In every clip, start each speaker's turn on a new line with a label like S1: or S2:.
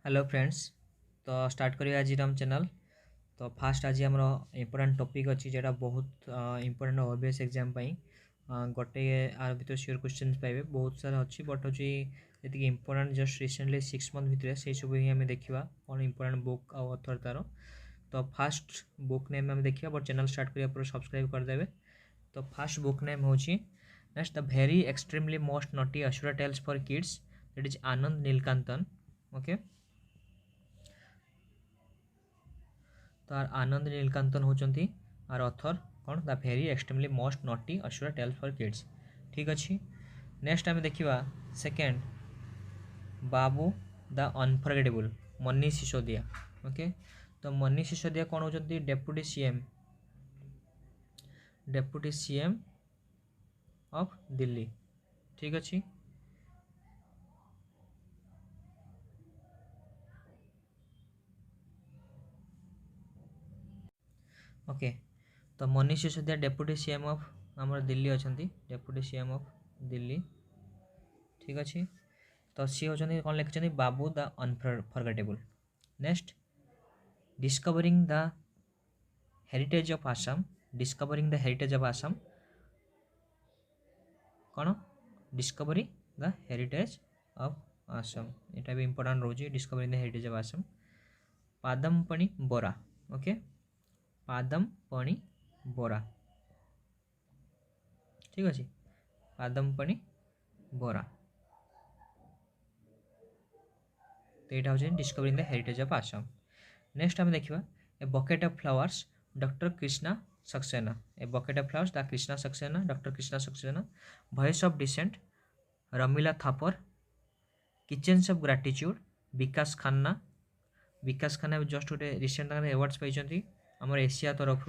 S1: Hello friends. तो start करिए आज हम चैनल। तो फास्ट आज आम इम्पोर्टाट टॉपिक अच्छी जोटा बहुत इम्पोर्टाट ओबीएस एग्जाम गोटे आर भर सियोर क्वेश्चन पाइबे बहुत सारा अच्छी बट अच्छी जी इम्पोर्टाट जस्ट रिसेंटली 6 मंथ भितर से सब ही आम देखा कौन इम्पोर्टाट बुक आउ अथर तार। तो फास्ट बुक नेम आम देखा बट चैनल स्टार्ट करिया सब्सक्राइब करदे। तो फास्ट बुक नेम हूँ next the very extremely most naughty Asura tales for kids that is Anand Neelakantan. Okay, तो आनंद नीलकांतन होचंती आर ऑथर कौन the very extremely most naughty Asura tales for kids. ठीक अच्छे। नेक्स्ट आम देखा second book the unforgettable Manish Sisodia. Okay, तो मनीष सिसोदिया कौन होचंती डेप्यूटी सीएम ऑफ दिल्ली। ठीक अच्छे। ओके, तो Manish Sisodia deputy CM of आमर दिल्ली अच्छा डेप्यूटी सीएम ऑफ दिल्ली। ठीक अच्छे। तो सी होचंती कौन लिखिं बाबू the unforgettable. Next discovering the heritage of Assam. Discovering the heritage of Assam कौन discovery the heritage of Assam यहाँ भी इम्पोर्टाट रोचे discovering the heritage of Assam. Padmapani Bora. Okay, Padmapani Bora. ठीक अच्छे, पादमपणी बोरा। तो यहाँ हूँ discovering the heritage of Assam. Next आम देखा a bucket of flowers doctor Krishna Saxena. A bucket of flowers the Krishna Saxena doctor Krishna Saxena. Voice of dissent Romila Thapar. Kitchens of gratitude Vikas Khanna. Vikas Khanna just गोटे रिसेंट एवार्ड्स पाई आम एशिया तरफ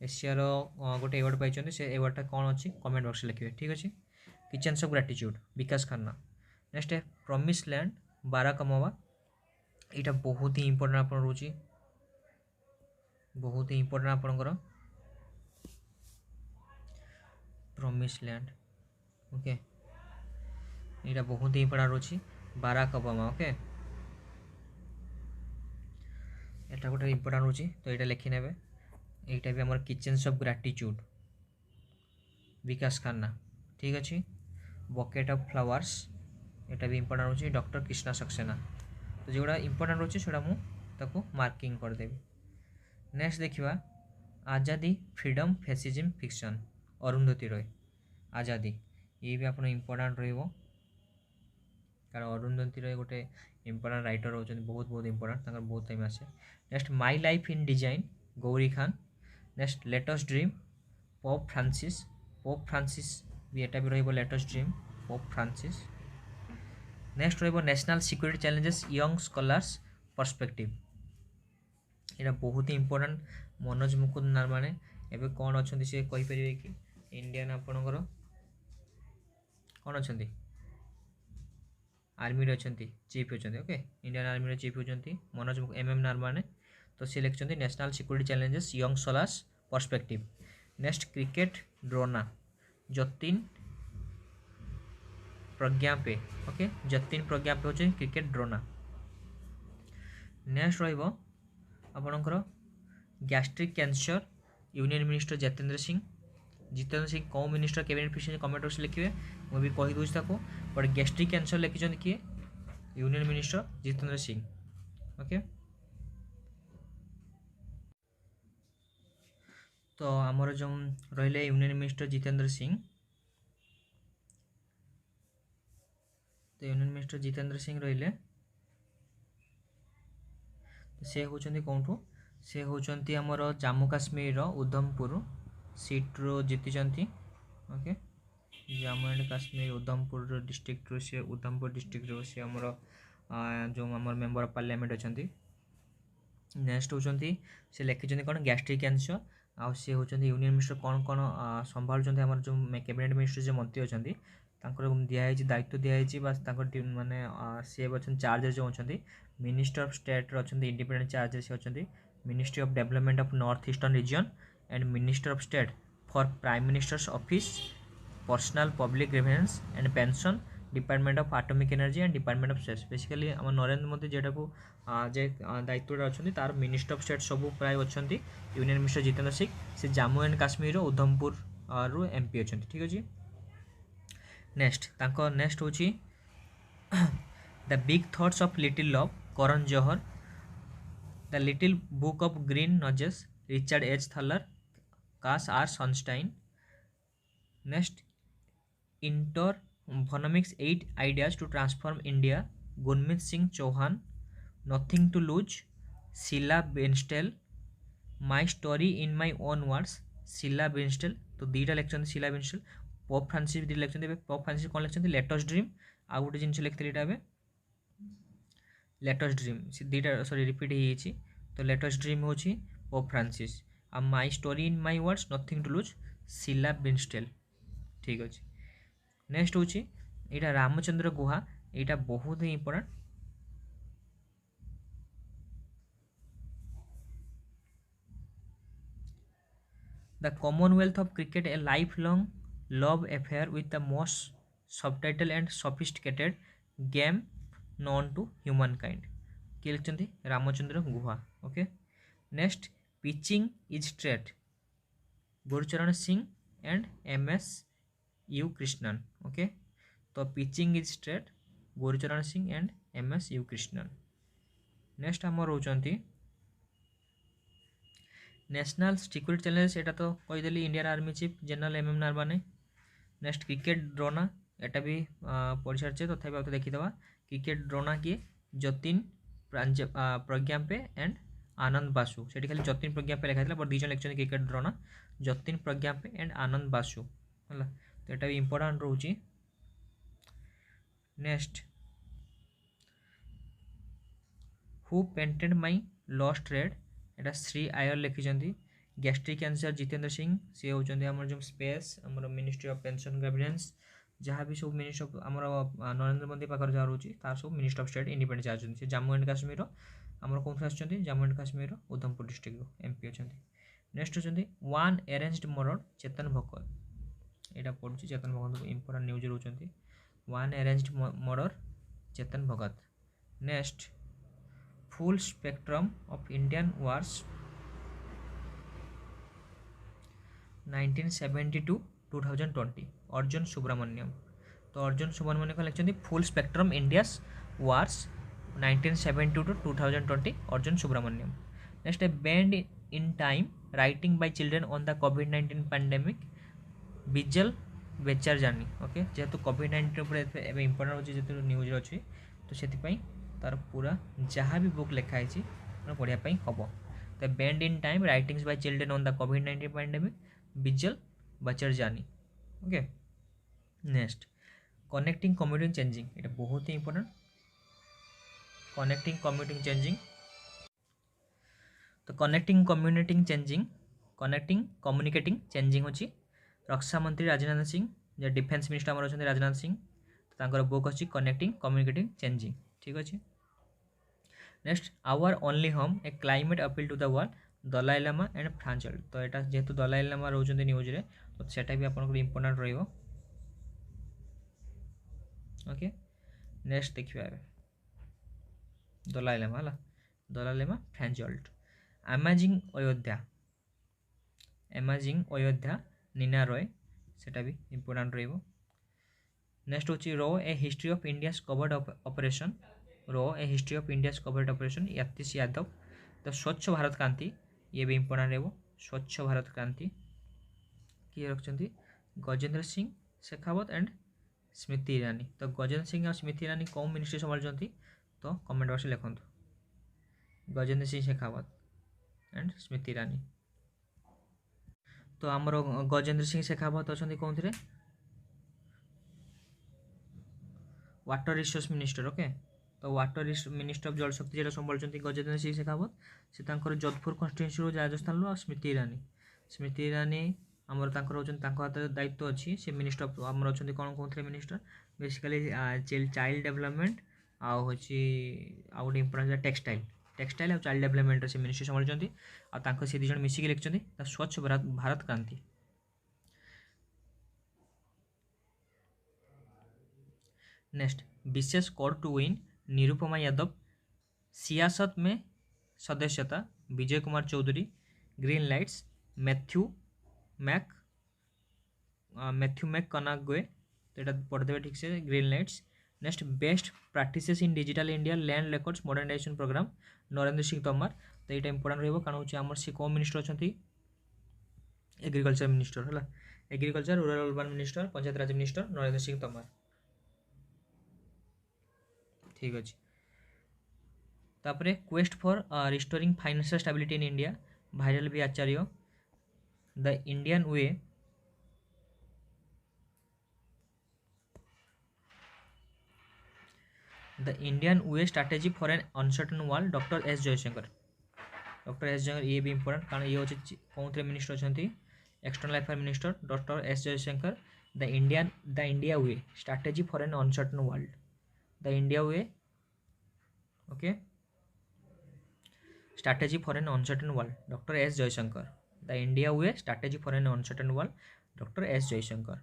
S1: एशियार गोटे एवार्ड पाई से एवार्डटा कौन अच्छी कमेंट बॉक्स लिखिए। ठीक अच्छे। Kitchens of gratitude Vikas Khanna. Next है प्रॉमिस लैंड बाराक ओबामा। यहाँ बहुत ही इम्पोर्टेंट आप रोचे बहुत ही इम्पोर्टेंट आपणकर प्रॉमिस लैंड। ओके, यहाँ बहुत ही इम्पोर्टेंट रोचे बाराक ओबामा। ओके, यहाँ गोटे इम्पोर्टाट रोचे तो यहाँ लिखिने यहाँ भी आम kitchens of gratitude Vikas Khanna. ठीक अच्छे। बकेट ऑफ फ्लावर्स यहाँ भी इम्पोर्टाट रोचे डॉक्टर कृष्णा सक्सेना। तो जोड़ा इम्पोर्टाट रोचे से मुझे मार्किंग करदेवी। नेक्स्ट देखा आजादी freedom fascism fiction Arundhati Roy. आजादी ये भी आप इम्पोर्टाट रो कारण अरुंधति रॉय गोटे इम्पोर्टाट राइटर होती बहुत बहुत इम्पोर्टाट बहुत टाइम आसे। Next my life in design Gauri Khan. Next latest dream Pope Francis. Pope Francis भी यहाँ भी रही latest dream Pope Francis. Next रही national security challenges young scholars perspective. यहाँ बहुत ही इम्पोर्टाट मनोज मुकुंद नरवाणे एवं कौन अच्छा सी कहींपर कि इंडियन आपणकर कौन अच्छा आर्मी अच्छा चीफ अच्छा। ओके, इंडियन आर्मी चीफ होती मनोज एम नरवाणे। तो सी लिखिं national security challenges young scholars perspective. Next cricket Drona Jatin Paranjape. Okay, Jatin Paranjape होचे क्रिकेट ड्रोना। नेक्स्ट रहा gastric cancer union minister Jitendra Singh कौ minister cabinet minister comment box लिखिए मुझे कहीदे ताको बट गैस्ट्रिक कैंसर लिखिं किए union minister Jitendra Singh. Okay, तो आमर जो रही यूनियन मिनिस्टर जितेंद्र सिंह तो यूनियन मिनिस्टर जितेंद्र सिंह रहिले से होचंती कौटू से होचंती आमर जम्मू काश्मीर उधमपुर सीट्रु जीति। Okay, Jammu and Kashmir Udhampur district से उधमपुर डिस्ट्रिक्ट से आमर जो आम मेंबर ऑफ पार्लियामेंट अच्छा। नेक्स्ट होचंती से लिखिं कौन गैस्ट्रिक कैंसर आ सी होचंती यूनियन मिनिस्टर कौन कौन संभालुं आम जो कैबिनेट मिनिस्टर जो मंत्री अच्छा दिखाई दायित्व दिखाई माने सी अच्छा चार्ज जो अच्छा मिनिस्टर ऑफ स्टेट अच्छा इंडिपेंडेंट चार्ज से अच्छा ministry of development of north eastern region and minister of state for prime minister's office personnel public grievance and pension department of atomic energy and department of space basically आम नरेंद्र मोदी जेटा को जे दायित्व अच्छा तार minister of state सब प्राय अच्छा union minister Jitendra Singh से Jammu and Kashmir Udhampur रु एमपी अच्छा ठीक अच्छे। नेक्स्ट हूँ the big thoughts of little love Karan Johar, the little book of green nudges Richard H Thaler, Cass R Sunstein. Next इंटरफोनमिक्स 8 ideas to transform India Gurmeet Singh Chauhan, nothing to lose Sheila Benstel, my story in my own words Sheila Benstel. तो दुईटा लिखते Sheila बेंस्टेल। Pop Francis भी लिखते pop Francis कौन लिखते latest dream आ गोटे जिन लिखते ये लेटेस्ट ड्रीम दुईटा सॉरी रिपीट हो तो लेटेस्ट ड्रीम हूँ पॉप फ्रांसिस आ my story in my words nothing to lose Sheila Benstel ठीक अच्छे। नेक्स्ट हूँ यहाँ रामचंद्र गुहा यहाँ बहुत ही important the commonwealth of cricket a lifelong love affair with the most subtle and sophisticated game known to humankind किए लिखते Ramachandra Guha okay. Next pitching is straight Gurcharan Singh and M S U Krishnan okay. तो pitching is straight Gurcharan Singh and M S U Krishnan. Next आम रोचंती national security challenge एटा तो कहीदेली Indian army chief general M M Naravane. Next cricket Drona एटा भी पढ़ी सारी तथापि तो देखीदे क्रिकेट ड्रोना किए जतिन प्रज्ञापे एंड आनंद बासु से खाली जतिन प्रज्ञापे लिखाई बट दुईज लिखते क्रिकेट ड्रोना जतिन प्रज्ञापे एंड आनंद बासु है तो यहाँ भी इंपोर्टाट रोचे। Next who painted my lost red Etah Shri Eyre लिखिं gastric cancer Jitendra Singh सी होती जो स्पेस आम मिनिस्ट्री ऑफ पेंशन गवर्नेंस जहाँ भी सब मिनिस्टर आम नरेंद्र मोदी पाखे जहाँ रोचे तार सब मिनिस्टर ऑफ स्टेट इंडिपेंडेंस आछंती जम्मू एंड काश्मीर आमर कौन आछंती Jammu and Kashmir Udhampur district MP अच्छा। नेक्स्ट होती one arranged murder Chetan Bhagat यहाँ पढ़ुची चेतन भगत इंपोर्टेंट न्यूज रोचंती one arranged murder Chetan Bhagat. Next full spectrum of Indian wars 1972-2020 Arjun Subramaniam. तो अर्जुन सुब्रमण्यम लिखते full spectrum India's wars 1972-2020 Arjun Subramaniam. Next band in time writing by children on the कोविड-19 pandemic विजल बेचार जार्नी ओके जेहेतु कोविड-19 इंपोर्टेंट अच्छे जो न्यूज अच्छी तो से तार पूरा जहाँ भी बुक लिखाई पढ़ाई हम तो band in time writings by children on the कोविड-19 पैंडेमिक विजल बेचार journey okay. Next connecting communicating changing ये बहुत ही इंपोर्टेंट कनेक्टिंग कम्युनिटिंग चेंजिंग। तो कनेक्टिंग कम्युनिकेटिंग चेंजिंग होची रक्षा मंत्री राजनाथ सिंह जो डिफेन्स मिनिस्टर आम अच्छा राजनाथ सिंह तो बुक अच्छी कनेक्टिंग कम्युनिकेटिंग चेंजिंग ठीक अच्छे। Next our only home a climate appeal to the world Dalai Lama and Franz Alt. तो यहाँ जेहेतु दलाई लामा रोचते न्यूज रे तो सेटा भी आपको इंपोर्टेंट रहिबो ओके। नेक्स्ट देखिए दलाई लामा है Dalai Lama Franz Alt amazing Ayodhya Neena Rai सेटा भी इंपोर्टेंट रहिबो। नेक्स्ट होची रो a history of India's covert operation Yatish Yadav. तो स्वच्छ भारत क्रांति ये भी इंपोर्टेंट रहिबो स्वच्छ भारत क्रांति किए रखते गजेंद्र सिंह शेखावत एंड स्मृति ईरानी। तो गजेंद्र सिंह और स्मृति ईरानी कौन मिनिस्ट्री संभालुंट तो कमेंट बॉक्स लिखु गजेंद्र सिंह शेखावत एंड स्मृति ईरानी। तो आमर गजेंद्र सिंह शेखावत अच्छा कौन थे वाटर रिसोर्स मिनिस्टर ओके। तो वाटर मिनिस्टर ऑफ जल शक्ति जो संभालुंट गजेंद्र सिंह शेखावत से जोधपुर कन्स्टिट्यूएंसी राजस्थान और स्मृति ईरानी आमर हाथ दायित्व अच्छी से मिनिस्टर ऑफ आमर अच्छा कौन कौन थे मिनिस्टर बेसिकली चाइल्ड डेवलपमेंट आउ गोटे इंपोर्टेंट टेक्सटाइल और चाइल्ड डेवलपमेंट से मिनिस्ट्री संभालुंट आ से दुज मिसिकी लिखते Swachh Bharat Kranti. Next Vishesh code to win Nirupama Yadav, सियासत में सदस्यता Vijay Kumar Chaudhary, green lights Matthew McConaughey, तो यहाँ पढ़ते ठीक से green lights. Next best practices in digital India land records modernisation programme Narendra Singh Tomar, तो यहाँ इंपोर्टाट रही कारण हूँ आम सी कौ मिनिस्टर अच्छा एग्रीकल्चर मिनिस्टर है, agriculture rural urban minister panchayat raj minister Narendra Singh Tomar. ठीक अच्छे तापर quest for restoring financial stability in India Viral B Acharya, the Indian way strategy for an uncertain world doctor S Jaishankar. Doctor S Jaishankar ये भी इंपोर्टेंट कारण ये हूँ कौन मिनिस्टर अच्छा external affair minister doctor S Jaishankar. The India way strategy for an uncertain world, the India way okay strategy for an uncertain world doctor S Jaishankar, the India way strategy for an uncertain world doctor S Jaishankar.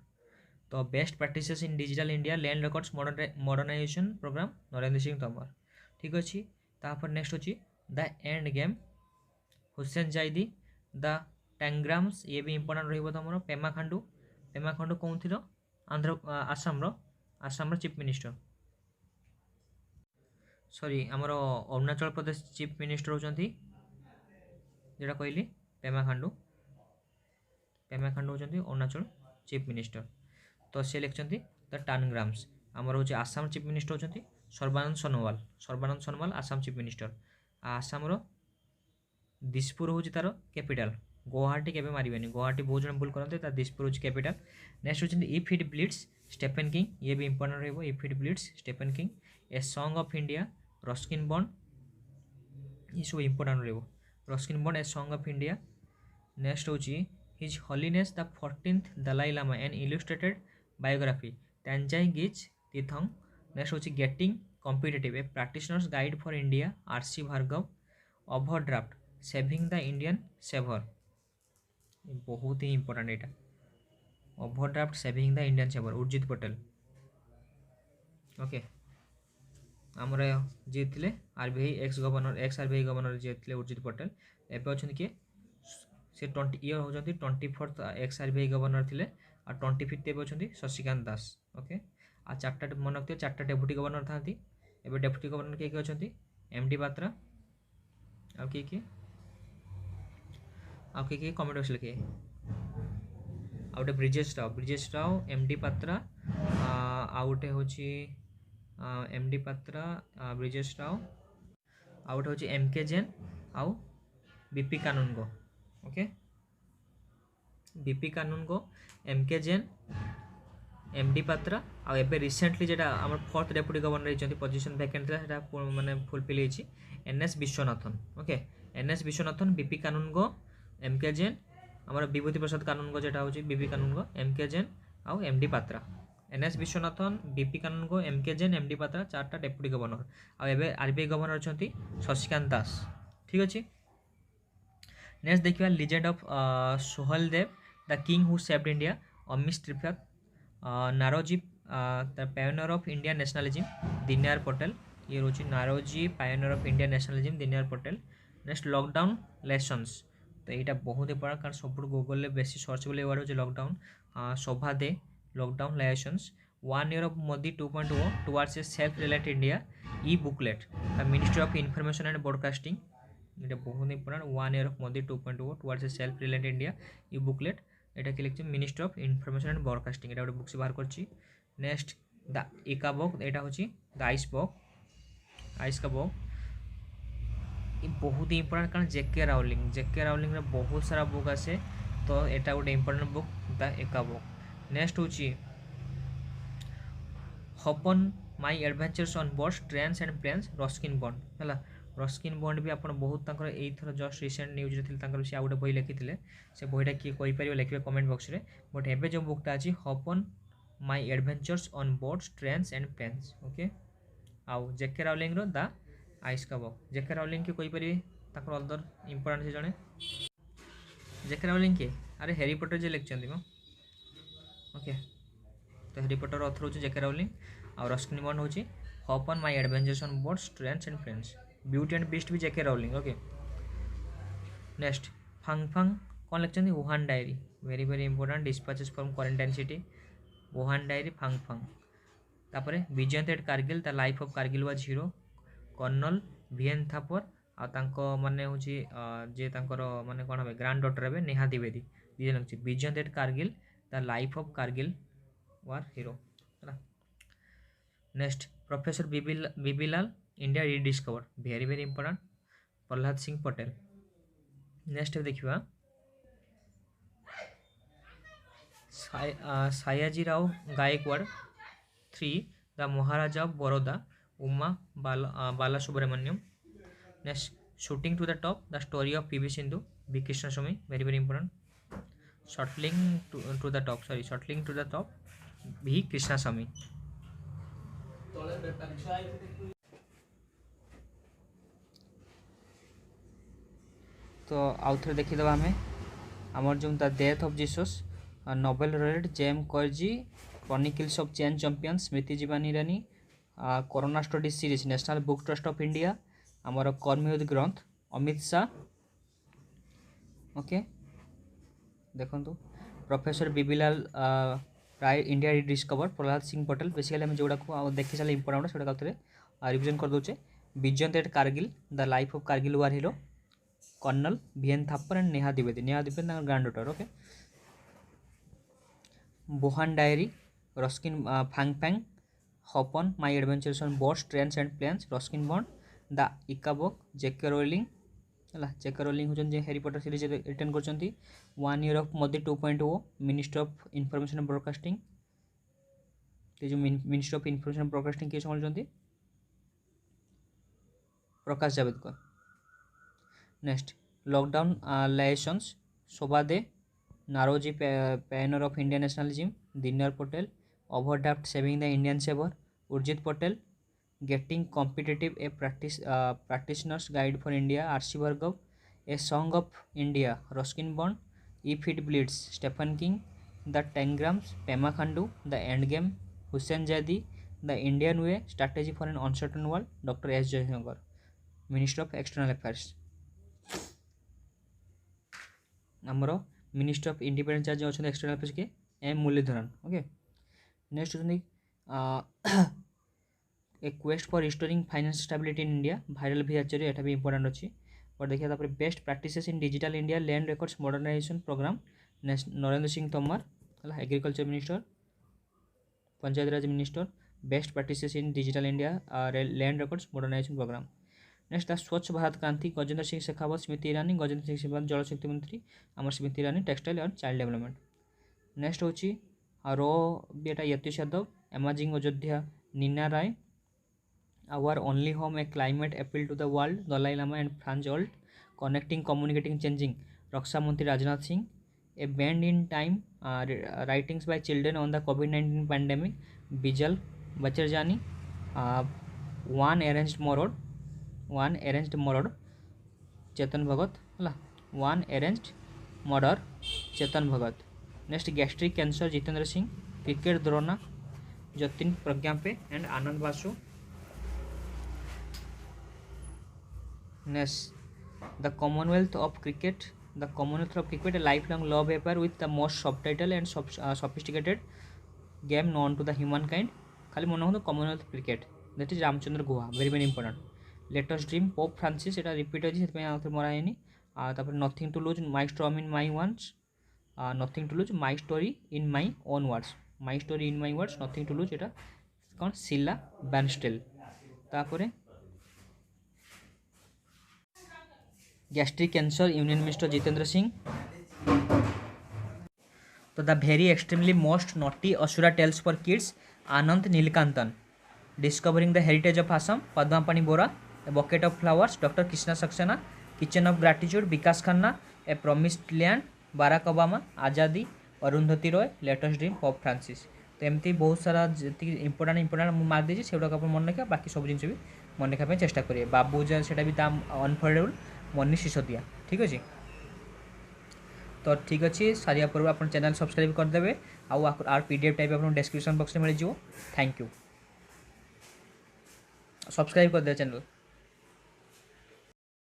S1: तो best practices in digital India land records modernisation programme Narendra Singh Tomar. ठीक अच्छे तापर next अच्छी the end game Hussain Zaidi, the tangrams ये भी important रही पेमा खांडू कौन थी Andhra Assam chief minister sorry आमर अरुणाचल प्रदेश चीफ मिनिस्टर होती जोटा कहली पेमा खांडू होती अरुणाचल चीफ मिनिस्टर। तो सी लिखिं द टैंग्राम्स आमर हूँ आसाम चीफ मिनिस्टर होती सर्बानंद सोनोवाल आसाम चीफ मिनिस्टर। आसाम दिसपुर हूँ तार कैपिटल, गुवाहाटी के मारे गुवाहाटी बहुत जन भूल करते दिसपुर हूँ कैपिटल। नेक्स्ट होती if it bleeds Stephen King ये भी इंपोर्टेंट रहिबो, if it bleeds Stephen King. A song of India Ruskin Bond ये सब इंपोर्टेंट रहिबो, Ruskin Bond a song of India. Next हूँ his holiness the 14th Dalai Lama an illustrated biography Tenzin Geyche Tethong. Next हूँ getting competitive a practitioners guide for India R C Bhargava. Overdraft saving the Indian saver बहुत ही important यहाँ, overdraft saving the Indian saver Urjit Patel. Okay आमर जी थे RBI ex RBI governor ji थे उर्जित पटेल, एवं अच्छा किए से 20 ये हूँ 24th एक्स आरबीआई गवर्नर थे और 25th एवं अच्छा शशिकांत दास। ओके आ चार्टा मन रखिए 4टा डेप्यूटी गवर्नर था एवं डेप्यूटी गवर्नर किए अच्छा एमडी बात्रा आ किए कमेंट बॉक्स लिखे आउटे ब्रिजेश राव एमडी पात्रा आउटे हूँ एमडी पात्रा ब्रिजेश राव आउटे हूँ एमके जैन आउ B P Kanungo. Okay B P Kanungo M K Jain M D Patra आ एबे रिसेंटली जेटा आम 4th डेप्यूटी गवर्नर होती पोजिशन वैकेंट था माने फुलफिल होती N S Vishwanathan. Okay N S Vishwanathan B P Kanungo M K Jain आमर विभूति प्रसाद कानूनगो जेटा हूँ बीपी कानूनगो एमके जैन आउ M D Patra. N S Vishwanathan B P Kanungo M K Jain M D Patra 4टा डेप्यूटी गवर्नर आबे आरबीआई गवर्नर अच्छा शशिकांत दास। ठीक अच्छे नेक्स्ट देखिए legend of Suhel Dev the king who saved India Amish Tripathi. Naoroji the pioneer of India nationalism Deendayal Patel ये रोची Naoroji pioneer of India nationalism Deendayal Patel. Next lockdown lessons तो यहाँ बहुत इंपोर्टेंट कारण सब गूगल बेसी सर्चेबल वर्ड हो lockdown. Shobha De lockdown lessons 1 year of Modi 2.0 towards a self-reliant India e booklet the Ministry of information and Broadcasting ये बहुत important 1 year of Modi 2.0 towards a self-reliant India e booklet এটা কি লিখছি Ministry of Information and Broadcasting এটা গোটে books বাহার করছি। Next the ইকা বুক এটা হচ্ছে দ্য আইস বুক আইস কা বুক ये बहुत ही इंपोर्टेंट कारण जेके राउलिंग बहुत सारा बुक आसे तो यहाँ गोटे इंपोर्टेंट बुक द एका बुक। नेक्स्ट हूँ hop on my adventures on boats trains and planes Ruskin Bond है रस्किन बॉन्ड भी आप बहुत यही जस्ट रिसेंट न्यूज थे सी आ गए बही लिखी से बहीटा किए कहीपर लिखे कमेंट बॉक्स में बट एवं जो बुकटा अच्छी hop on my adventures on boats trains and planes. Okay आउ J K Rowling the Ickabog J K Rowling के कहीपर अदर इंपोर्टेंट से जड़े जेके राउलिंग किए अरे हैरी पॉटर जे लिखते म ओके तो हैरी पॉटर ऑथर हूँ जेके राउलिंग आ रस्किन बॉन्ड हूँ hop on my adventures on बोर्ड trains and friends. Beauty and beast भी J K Rowling. Okay next Fang Fang कौन लिखते Wuhan diary very very important dispatches from quarantine city Wuhan diary Fang Fang. तापर Vijyant at Kargil the life of Kargil war hero colonel VN Thapar आ माने हूँ जे माने कौन हे ग्रांड डॉटर हे नेहा द्विवेदी दी जन अच्छे Vijyant at Kargil the life of Kargil war hero है। Next professor BB Lal India rediscover very very important Prahlad Singh Patel. Next देखा Sayaji Rao Gaekwad 3 the maharaja of Baroda Uma Bala Subramaniam. Next shooting to the top the story of PV Sindhu B Krishnaswamy very very important shuttling to the top shuttling to the top B Krishnaswamy. तो आउ थे देखीदे आम आमर जो the death of Jesus Nobel laureate जेम कर्जी chronicles of chain champion Smriti जीवानी Irani corona studies series national book trust of India आमर कर्मयोगी ग्रंथ अमित शाह। ओके देखो professor BB Lal Rai India rediscover Prahlad Singh Patel basically आम जो देखी सारे इंपोर्टेंट से रिविजन कर दूचे। Vijyant at Kargil the life of Kargil war hero colonel VN Thapar and Neha Dwivedi granddaughter. Okay Wuhan diary Ruskin Fang Fang hop on my adventures on boats trains and planes Ruskin Bond the इका book JK Rowling है JK Rowling होती Harry Potter series return कर 1 year of Modi 2.0 minister of information and broadcasting जो minister of information and broadcasting किए संभालुंट Prakash Javadekar. Next lockdown licence Shobhaa De Naoroji pioneer of Indian nationalism Dinyar Patel overdraft saving the Indian saver Urjit Patel getting competitive a practitioners guide for India R C Bhargava a song of India Ruskin Bond if it bleeds Stephen King the tangrams Pema Khandu the end game Hussain Zaidi the Indian way strategy for an uncertain world doctor S Jaishankar minister of external affairs. आमर minister of independence charge अच्छा external affairs के एम Muraleedharan. Okay next a quest for restoring finance stability in India Viral भी आचार्य एटा भी important अच्छी और देखिए best practices in digital India land records modernisation programme Narendra Singh Tomar है agriculture minister panchayat raj minister best practices in digital India land records modernisation programme. Next Swachh Bharat क्रांति गजेंद्र सिंह शेखावत स्मृति ईरानी गजेंद्र सिंह शेखावत जलशक्ति मंत्री आम स्मृति ईरानी टेक्सटाइल और चाइल्ड डेवलपमेंट। नेक्स्ट हूँ रो बेटा Yatish Yadav amazing Ayodhya Neena Rai our only home a climate appeal to the world Dalai Lama and Franz Alt connecting communicating changing रक्षा मंत्री Rajnath Singh a bend in time writings by children on the COVID-19 pandemic Bijal Vachharajani one arranged murder Chetan Bhagat है one arranged murder Chetan Bhagat. Next gastric cancer Jitendra Singh cricket Drona Jatin Paranjpe and Anand Basu. Next the commonwealth of cricket a lifelong love affair with the most subtitle and sophisticated game known to the humankind खाली मन हो commonwealth cricket that is Ramachandra Guha very very important let us dream Pope Francis एटा repeat होची सेतपय author मरायनी Thapar nothing to lose my story in my own nothing to lose my story in my own words nothing to lose एटा कौन सिला बैनस्टेल। Thapar gastric cancer union minister Jitendra Singh. तो the very extremely most naughty Asura tales for kids Anand Neelakantan discovering the heritage of Assam Padmapani Bora a bucket of flowers doctor Krishna Saxena kitchen of gratitude Vikas Khanna a promised land Barack Obama Azadi Arundhati Roy let us dream Pope Francis. तो एमती बहुत सारा जी important mark देती से गुड़ाक मन रखा बाकी सब जिन भी मन रखा चेष्टा करेंगे बाबू से भी दाम अनफोल्डेबल मनी सिसोदिया ठीक अच्छे। तो ठीक अच्छे सारिया पूर्व आप चैनल सब्सक्राइब करदे आउ PDF टाइप आप डिस्क्रिप्शन बॉक्स में मिल जाओ। Thank you. सब्सक्राइब कर दिया चैनल।